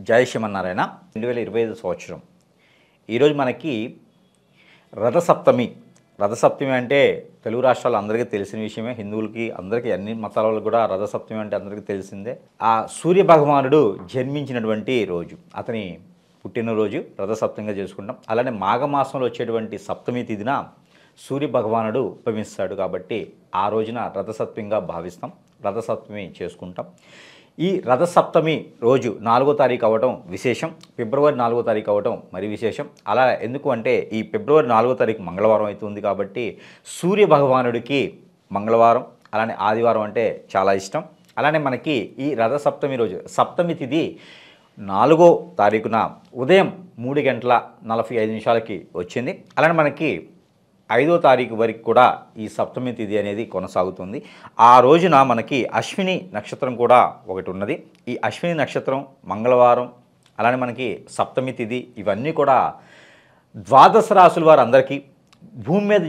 జై శ్రీమన్నారాయణ 2025 సంవత్సరం ఈరోజు మనకి రథసప్తమి. రథసప్తమి అంటే తెలుగు రాష్ట్రాలు అందరికీ తెలిసిన విషయమే. హిందువులకి అందరికీ అన్ని మతాల వాళ్ళకి కూడా రథసప్తమి అంటే అందరికీ తెలిసిందే. ఆ సూర్య భగవానుడు జన్మించినటువంటి రోజు, అతని పుట్టినరోజు రథసప్తమిగా చేసుకుంటాం. అలానే మాఘమాసంలో వచ్చేటువంటి సప్తమి తిథిన సూర్య భగవానుడు ఉద్భవిస్తాడు కాబట్టి ఆ రోజున రథసప్తమిగా భావిస్తాం, రథసప్తమి చేసుకుంటాం. ఈ రథసప్తమి రోజు 4వ తారీఖు అవ్వటం విశేషం, ఫిబ్రవరి 4వ తారీఖు అవ్వటం మరి విశేషం. అలా ఎందుకు అంటే ఈ ఫిబ్రవరి 4వ తారీఖు మంగళవారం అవుతుంది కాబట్టి సూర్య భగవానుడికి మంగళవారం అలానే ఆదివారం అంటే చాలా ఇష్టం. అలానే మనకి ఈ రథసప్తమి రోజు సప్తమి తిథి 4వ తారీఖున ఉదయం 3:45 వచ్చింది. అలానే మనకి 5వ తారీఖు వరకు కూడా ఈ సప్తమి తిథి అనేది కొనసాగుతుంది. ఆ రోజున మనకి అశ్విని నక్షత్రం కూడా ఒకటి ఉన్నది. ఈ అశ్విని నక్షత్రం మంగళవారం అలానే మనకి సప్తమి తిథి ఇవన్నీ కూడా ద్వాదశ రాశుల వారు అందరికీ భూమి మీద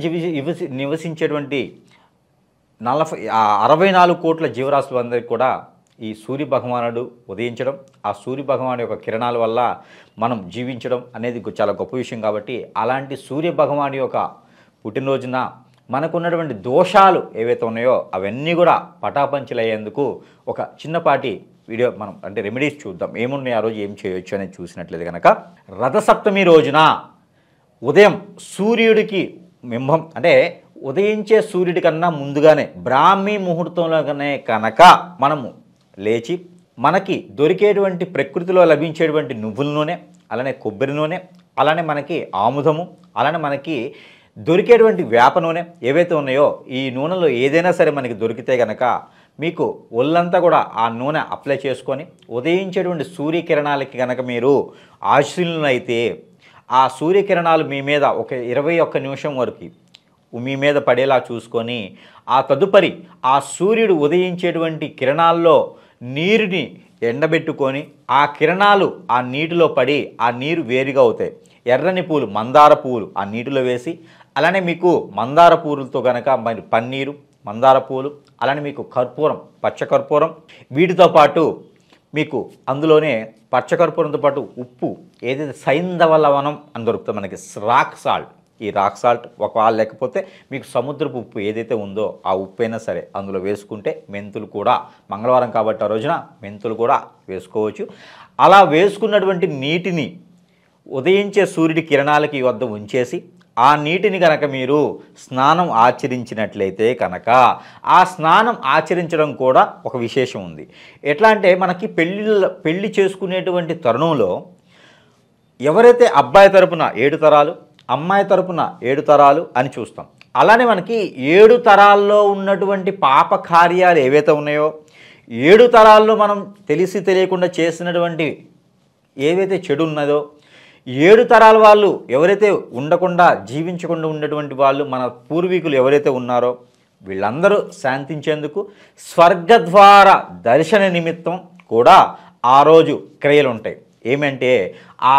నివసించేటువంటి 64 కోట్ల జీవరాశులు అందరికీ కూడా ఈ సూర్య భగవానుడు ఉదయించడం, ఆ సూర్య భగవాను యొక్క కిరణాల వల్ల మనం జీవించడం అనేది చాలా గొప్ప విషయం. కాబట్టి అలాంటి సూర్య భగవాను యొక్క పుట్టినరోజున మనకున్నటువంటి దోషాలు ఏవైతే ఉన్నాయో అవన్నీ కూడా పటాపంచలయ్యేందుకు ఒక చిన్నపాటి వీడియో మనం అంటే రెమెడీస్ చూద్దాం. ఏమున్నాయి ఆ రోజు ఏం చేయొచ్చు అనేది చూసినట్లయితే కనుక రథసప్తమి రోజున ఉదయం సూర్యుడికి బింబం అంటే ఉదయించే సూర్యుడి కన్నా ముందుగానే బ్రాహ్మీ ముహూర్తంలోనే కనుక మనము లేచి మనకి దొరికేటువంటి ప్రకృతిలో లభించేటువంటి నువ్వుల నూనె అలానే కొబ్బరి నూనె అలానే మనకి ఆముదము అలానే మనకి దొరికేటువంటి వేప నూనె ఏవైతే ఉన్నాయో ఈ నూనెలో ఏదైనా సరే మనకి దొరికితే కనుక మీకు ఒళ్ళంతా కూడా ఆ నూనె అప్లై చేసుకొని ఉదయించేటువంటి సూర్యకిరణాలకి కనుక మీరు ఆశ్రయులైతే ఆ సూర్యకిరణాలు మీ మీద ఒక 21 నిమిషం వరకు మీ మీద పడేలా చూసుకొని ఆ తదుపరి ఆ సూర్యుడు ఉదయించేటువంటి కిరణాల్లో నీరుని ఎండబెట్టుకొని ఆ కిరణాలు ఆ నీటిలో పడి ఆ నీరు వేరుగా అవుతాయి. ఎర్రని పూలు మందార పూలు ఆ నీటిలో వేసి అలానే మీకు మందార పూలతో కనుక మరి పన్నీరు మందార పూలు అలానే మీకు కర్పూరం పచ్చకర్పూరం వీటితో పాటు మీకు అందులోనే పచ్చకర్పూరంతో పాటు ఉప్పు ఏదైతే సైంధవ లవణం అని దొరుకుతుంది మనకి రాక్ సాల్ట్. ఈ రాక్ సాల్ట్ ఒకవేళ లేకపోతే మీకు సముద్రపు ఉప్పు ఏదైతే ఉందో ఆ ఉప్పు అయినా సరే అందులో వేసుకుంటే మెంతులు కూడా మంగళవారం కాబట్టి ఆ రోజున మెంతులు కూడా వేసుకోవచ్చు. అలా వేసుకున్నటువంటి నీటిని ఉదయించే సూర్యుడి కిరణాలకి వద్ద ఉంచేసి ఆ నీటిని కనుక మీరు స్నానం ఆచరించినట్లయితే కనుక ఆ స్నానం ఆచరించడం కూడా ఒక విశేషం ఉంది. ఎట్లా అంటే మనకి పెళ్ళి చేసుకునేటువంటి తరుణంలో ఎవరైతే అబ్బాయి తరపున 7 తరాలు అమ్మాయి తరపున 7 తరాలు అని చూస్తాం. అలానే మనకి 7 తరాల్లో ఉన్నటువంటి పాప కార్యాలు ఏవైతే ఉన్నాయో 7 తరాల్లో మనం తెలిసి తెలియకుండా చేసినటువంటి ఏవైతే చెడు ఉన్నదో 7 తరాల వాళ్ళు ఎవరైతే ఉండకుండా జీవించకుండా ఉన్నటువంటి వాళ్ళు మన పూర్వీకులు ఎవరైతే ఉన్నారో వీళ్ళందరూ శాంతించేందుకు స్వర్గద్వార దర్శన నిమిత్తం కూడా ఆ రోజు క్రియలు ఉంటాయి. ఏమంటే ఆ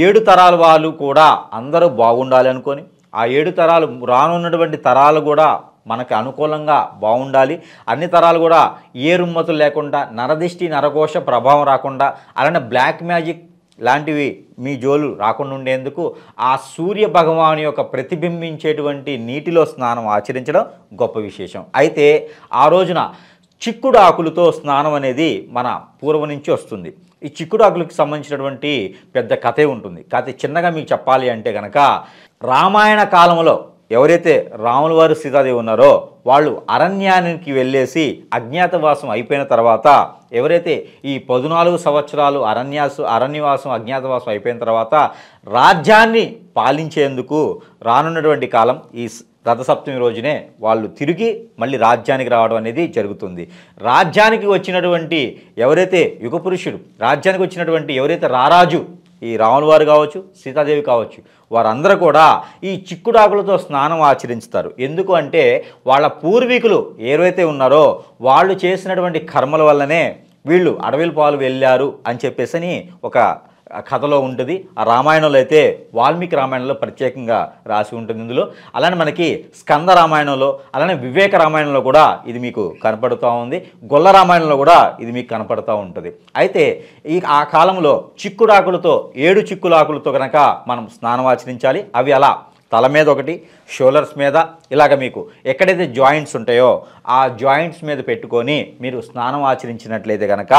7 తరాల వాళ్ళు కూడా అందరూ బాగుండాలి అనుకొని ఆ 7 తరాలు రానున్నటువంటి తరాలు కూడా మనకు అనుకూలంగా బాగుండాలి, అన్ని తరాలు కూడా ఏ రుమ్మతులు లేకుండా నరదిష్టి నరకోశ ప్రభావం రాకుండా అలానే బ్లాక్ మ్యాజిక్ లాంటివి మీ జోలు రాకుండా ఉండేందుకు ఆ సూర్య భగవాను యొక్క ప్రతిబింబించేటువంటి నీటిలో స్నానం ఆచరించడం గొప్ప విశేషం. అయితే ఆ రోజున చిక్కుడు ఆకులతో స్నానం అనేది మన పూర్వం నుంచి వస్తుంది. ఈ చిక్కుడు ఆకులకు సంబంధించినటువంటి పెద్ద కథే ఉంటుంది. కథ చిన్నగా మీకు చెప్పాలి అంటే కనుక రామాయణ కాలంలో ఎవరైతే రాముల వారు సీతాదేవి ఉన్నారో వాళ్ళు అరణ్యానికి వెళ్ళేసి అజ్ఞాతవాసం అయిపోయిన తర్వాత ఎవరైతే ఈ 14 సంవత్సరాలు అరణ్యవాసం అజ్ఞాతవాసం అయిపోయిన తర్వాత రాజ్యాన్ని పాలించేందుకు రానున్నటువంటి కాలం ఈ రథసప్తమి రోజునే వాళ్ళు తిరిగి మళ్ళీ రాజ్యానికి రావడం అనేది జరుగుతుంది. రాజ్యానికి వచ్చినటువంటి ఎవరైతే యుగపురుషుడు రాజ్యానికి వచ్చినటువంటి ఎవరైతే రారాజు ఈ రాముల వారు కావచ్చు సీతాదేవి కావచ్చు వారందరూ కూడా ఈ చిక్కుడాకులతో స్నానం ఆచరించుతారు. ఎందుకు అంటే వాళ్ళ పూర్వీకులు ఏవైతే ఉన్నారో వాళ్ళు చేసినటువంటి కర్మల వల్లనే వీళ్ళు అడవిల పాలు వెళ్ళారు అని చెప్పేసి ఒక కథలో ఉంటుంది. ఆ రామాయణంలో అయితే వాల్మీకి రామాయణంలో ప్రత్యేకంగా రాసి ఉంటుంది ఇందులో. అలానే మనకి స్కంద రామాయణంలో, అలానే వివేక రామాయణంలో కూడా ఇది మీకు కనపడుతూ ఉంది. గొల్ల రామాయణంలో కూడా ఇది మీకు కనపడుతూ ఉంటుంది. అయితే ఆ కాలంలో చిక్కుడాకులతో 7 చిక్కులాకులతో కనుక మనం స్నానం ఆచరించాలి. అవి అలా తల మీద ఒకటి, షోల్డర్స్ మీద ఇలాగ మీకు ఎక్కడైతే జాయింట్స్ ఉంటాయో ఆ జాయింట్స్ మీద పెట్టుకొని మీరు స్నానం ఆచరించినట్లయితే కనుక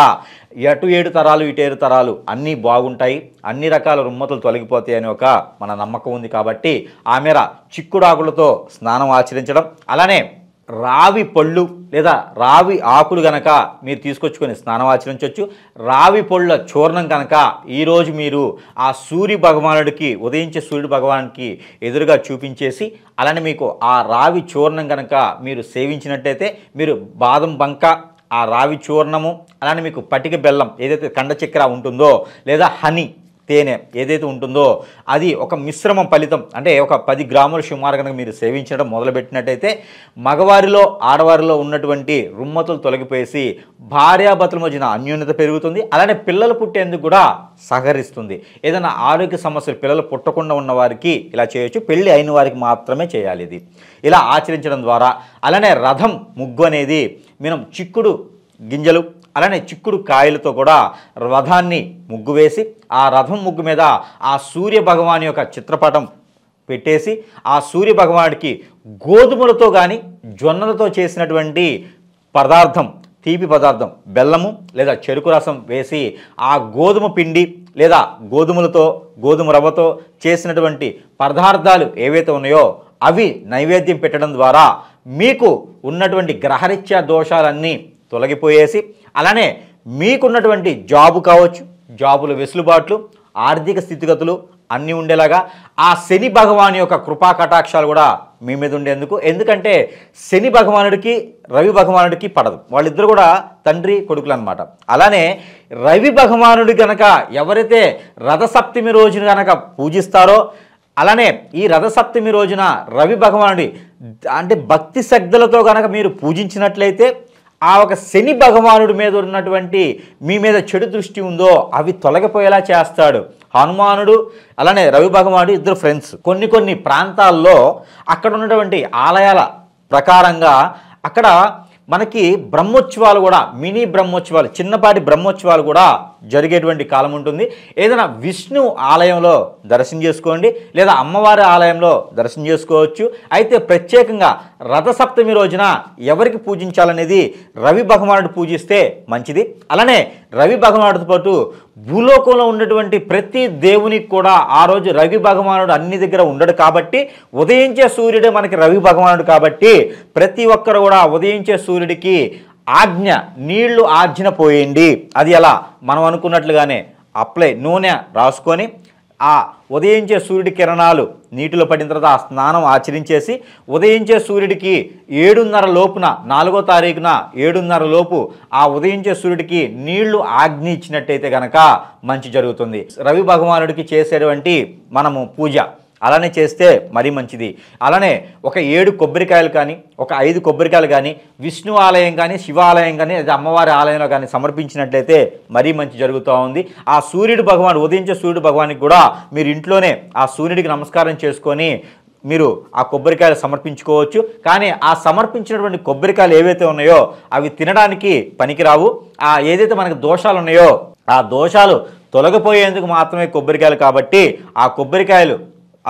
అటు 7 తరాలు ఇటు 7 తరాలు అన్నీ బాగుంటాయి, అన్ని రకాల రుమ్మతులు తొలగిపోతాయి అని ఒక మన నమ్మకం ఉంది. కాబట్టి ఆ మేర చిక్కుడాకులతో స్నానం ఆచరించడం, అలానే రావి పళ్ళు లేదా రావి ఆకులు గనక మీరు తీసుకొచ్చుకొని స్నానం ఆచరించవచ్చు. రావి పళ్ళ చూర్ణం కనుక ఈరోజు మీరు ఆ సూర్య భగవానుడికి, ఉదయించే సూర్యుడు భగవానికి ఎదురుగా చూపించేసి, అలానే మీకు ఆ రావి చూర్ణం కనుక మీరు సేవించినట్టయితే మీరు బాదం బంక, ఆ రావి చూర్ణము, అలానే మీకు పటిక బెల్లం ఏదైతే కండ చక్కెర ఉంటుందో లేదా హనీ తేనె ఏదైతే ఉంటుందో అది ఒక మిశ్రమం ఫలితం. అంటే ఒక 10 గ్రాముల సుమారు కనుక మీరు సేవించడం మొదలుపెట్టినట్టయితే మగవారిలో ఆడవారిలో ఉన్నటువంటి రుమ్మతులు తొలగిపోయేసి భార్యాభర్తల మధ్యన అన్యోన్యత పెరుగుతుంది. అలానే పిల్లలు పుట్టేందుకు కూడా సహకరిస్తుంది. ఏదైనా ఆరోగ్య సమస్యలు పిల్లలు పుట్టకుండా ఉన్న వారికి ఇలా చేయొచ్చు. పెళ్ళి అయిన వారికి మాత్రమే చేయాలి ఇది. ఇలా ఆచరించడం ద్వారా, అలానే రథం ముగ్గు అనేది మనం చిక్కుడు గింజలు అలానే చిక్కుడు కాయలతో కూడా రథాన్ని ముగ్గు వేసి ఆ రథం ముగ్గు మీద ఆ సూర్య భగవాన్ యొక్క చిత్రపటం పెట్టేసి ఆ సూర్య భగవానుడికి గోధుమలతో కానీ జొన్నలతో చేసినటువంటి పదార్థం, తీపి పదార్థం, బెల్లము లేదా చెరుకు రసం వేసి ఆ గోధుమ పిండి లేదా గోధుమలతో, గోధుమ రవ్వతో చేసినటువంటి పదార్థాలు ఏవైతే ఉన్నాయో అవి నైవేద్యం పెట్టడం ద్వారా మీకు ఉన్నటువంటి గ్రహరీత్యా దోషాలన్నీ తొలగిపోయేసి, అలానే మీకున్నటువంటి జాబు కావచ్చు, జాబుల వెసులుబాట్లు, ఆర్థిక స్థితిగతులు అన్నీ ఉండేలాగా ఆ శని భగవాన్ యొక్క కృపా కటాక్షాలు కూడా మీ మీద ఉండేందుకు. ఎందుకంటే శని భగవానుడికి రవి భగవానుడికి పడదు, వాళ్ళిద్దరు కూడా తండ్రి కొడుకులు అనమాట. అలానే రవి భగవానుడి కనుక ఎవరైతే రథసప్తమి రోజున కనుక పూజిస్తారో, అలానే ఈ రథసప్తమి రోజున రవి భగవానుడి అంటే భక్తి శ్రద్ధలతో కనుక మీరు పూజించినట్లయితే ఆ ఒక శని భగవానుడి మీద ఉన్నటువంటి మీ మీద చెడు దృష్టి ఉందో అవి తొలగిపోయేలా చేస్తాడు. హనుమానుడు అలానే రవి భగవానుడు ఇద్దరు ఫ్రెండ్స్. కొన్ని ప్రాంతాల్లో అక్కడ ఉన్నటువంటి ఆలయాల ప్రకారంగా అక్కడ మనకి బ్రహ్మోత్సవాలు కూడా, మినీ బ్రహ్మోత్సవాలు, చిన్నపాటి బ్రహ్మోత్సవాలు కూడా జరిగేటువంటి కాలం ఉంటుంది. ఏదైనా విష్ణు ఆలయంలో దర్శనం చేసుకోండి లేదా అమ్మవారి ఆలయంలో దర్శనం చేసుకోవచ్చు. అయితే ప్రత్యేకంగా రథసప్తమి రోజున ఎవరికి పూజించాలనేది రవి భగవానుడు పూజిస్తే మంచిది. అలానే రవి భగవానుడితో పాటు భూలోకంలో ఉన్నటువంటి ప్రతి దేవునికి కూడా ఆ రోజు రవి భగవానుడు అన్ని దగ్గర ఉండడు కాబట్టి, ఉదయించే సూర్యుడే మనకి రవి భగవానుడు కాబట్టి ప్రతి ఒక్కరు కూడా ఉదయించే సూర్యుడికి ఆజ్ఞ, నీళ్లు ఆజ్ఞ పోయండి. అది ఎలా మనం అనుకున్నట్లుగానే నూనె రాసుకొని ఆ ఉదయించే సూర్యుడి కిరణాలు నీటిలో పడిన తర్వాత ఆ స్నానం ఆచరించేసి ఉదయించే సూర్యుడికి 7:30 లోపున 4వ తారీఖున 7:30 లోపు ఆ ఉదయించే సూర్యుడికి నీళ్లు ఆజ్ఞ ఇచ్చినట్టయితే గనక మంచి జరుగుతుంది. రవి భగవానుడికి చేసేటువంటి మనము పూజ అలానే చేస్తే మరీ మంచిది. అలానే ఒక 7 కొబ్బరికాయలు కానీ ఒక 5 కొబ్బరికాయలు కానీ విష్ణు ఆలయం కానీ శివాలయం కానీ లేదా అమ్మవారి ఆలయంలో కానీ సమర్పించినట్లయితే మరీ మంచి జరుగుతూ ఉంది. ఆ సూర్యుడు భగవాన్ ఉదయించే సూర్యుడు భగవానికి కూడా మీరు ఇంట్లోనే ఆ సూర్యుడికి నమస్కారం చేసుకొని మీరు ఆ కొబ్బరికాయలు సమర్పించుకోవచ్చు. కానీ ఆ సమర్పించినటువంటి కొబ్బరికాయలు ఏవైతే ఉన్నాయో అవి తినడానికి పనికిరావు. ఆ ఏదైతే మనకు దోషాలు ఉన్నాయో ఆ దోషాలు తొలగిపోయేందుకు మాత్రమే కొబ్బరికాయలు కాబట్టి ఆ కొబ్బరికాయలు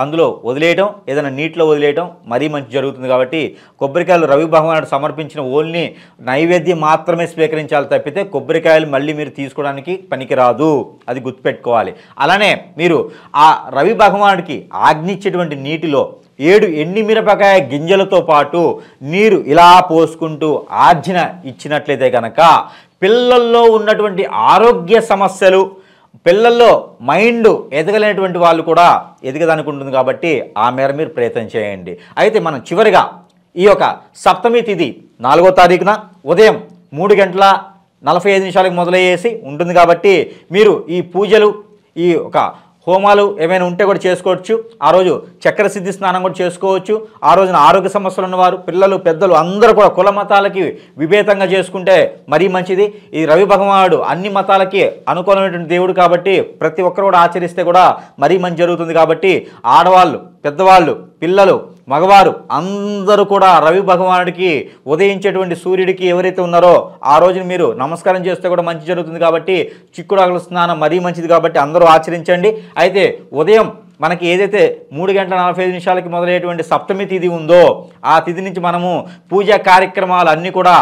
అందులో వదిలేయటం, ఏదైనా నీటిలో వదిలేయటం మరీ మంచి జరుగుతుంది. కాబట్టి కొబ్బరికాయలు రవి భగవానుడు సమర్పించిన ఓన్లీ నైవేద్యం మాత్రమే స్వీకరించాలి తప్పితే కొబ్బరికాయలు మళ్ళీ మీరు తీసుకోవడానికి పనికిరాదు, అది గుర్తుపెట్టుకోవాలి. అలానే మీరు ఆ రవి భగవానుడికి ఆజ్ఞించేటువంటి నీటిలో 7 ఎండిమిరపకాయ గింజలతో పాటు నీరు ఇలా పోసుకుంటూ ఆజ్ఞ ఇచ్చినట్లయితే కనుక పిల్లల్లో ఉన్నటువంటి ఆరోగ్య సమస్యలు, పిల్లల్లో మైండ్ ఎదగలేనటువంటి వాళ్ళు కూడా ఎదగడానికి ఉంటుంది. కాబట్టి ఆ మేర మీరు ప్రయత్నం చేయండి. అయితే మనం చివరిగా ఈ యొక్క సప్తమి తిథి 4వ తారీఖున ఉదయం 3:45 మొదలయ్యేసి ఉంటుంది. కాబట్టి మీరు ఈ పూజలు, ఈ ఒక హోమాలు ఏమైనా ఉంటే కూడా చేసుకోవచ్చు. ఆ రోజు చక్కెర సిద్ధి స్నానం కూడా చేసుకోవచ్చు. ఆ రోజున ఆరోగ్య సమస్యలు ఉన్నవారు, పిల్లలు, పెద్దలు అందరూ కూడా కుల మతాలకి విభేదంగా చేసుకుంటే మరీ మంచిది. ఈ రవి భగవానుడు అన్ని మతాలకి అనుకూలమైనటువంటి దేవుడు కాబట్టి ప్రతి ఒక్కరు కూడా ఆచరిస్తే కూడా మరీ మంచి జరుగుతుంది. కాబట్టి ఆడవాళ్ళు, పెద్దవాళ్ళు, పిల్లలు, మగవారు అందరూ కూడా రవి భగవానుడికి ఉదయించేటువంటి సూర్యుడికి ఎవరైతే ఉన్నారో ఆ రోజున మీరు నమస్కారం చేస్తే కూడా మంచి జరుగుతుంది. కాబట్టి చిక్కుడాకుల స్నానం మరీ మంచిది కాబట్టి అందరూ ఆచరించండి. అయితే ఉదయం మనకి ఏదైతే 3:45 మొదలయ్యేటువంటి సప్తమి తిథి ఉందో ఆ తిథి నుంచి మనము పూజా కార్యక్రమాలు అన్నీ కూడా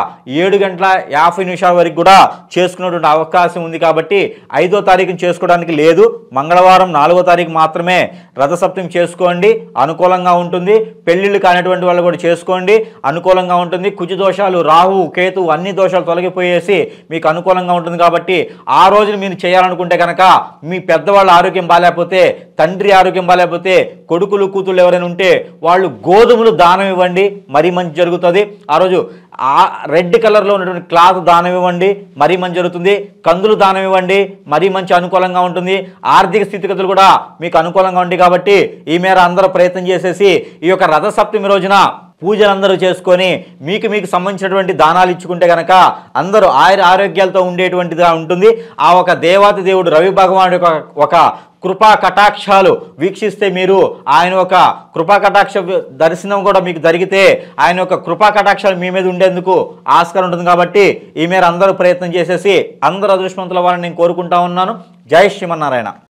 7:50 వరకు కూడా చేసుకునేటువంటి అవకాశం ఉంది. కాబట్టి 5వ తారీఖున చేసుకోవడానికి లేదు. మంగళవారం 4వ తారీఖు మాత్రమే రథసప్తమి చేసుకోండి, అనుకూలంగా ఉంటుంది. పెళ్ళిళ్ళు కానిటువంటి వాళ్ళు కూడా చేసుకోండి, అనుకూలంగా ఉంటుంది. కుజ దోషాలు, రాహు, కేతు అన్ని దోషాలు తొలగిపోయేసి మీకు అనుకూలంగా ఉంటుంది. కాబట్టి ఆ రోజున మీరు చేయాలనుకుంటే కనుక మీ పెద్దవాళ్ళ ఆరోగ్యం బాగాలేకపోతే, తండ్రి ఆరోగ్యం బాగాలేకపోతే, కొడుకులు కూతుళ్ళు ఎవరైనా ఉంటే వాళ్ళు గోధుమలు దానం ఇవ్వండి, మరీ మంచి జరుగుతుంది. ఆ రోజు రెడ్ కలర్లో ఉన్నటువంటి క్లాత్ దానం ఇవ్వండి, మరీ మంచి జరుగుతుంది. కందులు దానం ఇవ్వండి, మరీ మంచి అనుకూలంగా ఉంటుంది. ఆర్థిక స్థితిగతులు కూడా మీకు అనుకూలంగా ఉంటాయి. కాబట్టి ఈ మేర అందరూ ప్రయత్నం చేసేసి ఈ యొక్క రథసప్తమి రోజున పూజలందరూ చేసుకొని మీకు సంబంధించినటువంటి దానాలు ఇచ్చుకుంటే కనుక అందరూ ఆరోగ్యాలతో ఉండేటువంటిదిగా ఉంటుంది. ఆ ఒక దేవాతి దేవుడు రవి భగవానుడి ఒక కృపా కటాక్షాలు వీక్షిస్తే మీరు ఆయన ఒక కృపా కటాక్ష దర్శనం కూడా మీకు జరిగితే ఆయన యొక్క కృపా కటాక్షాలు మీ మీద ఉండేందుకు ఆస్కారం ఉంటుంది. కాబట్టి ఈ మేర అందరూ ప్రయత్నం చేసేసి అందరూ అదృష్టవంతుల వారిని నేను కోరుకుంటా ఉన్నాను. జై శ్రీమన్నారాయణ.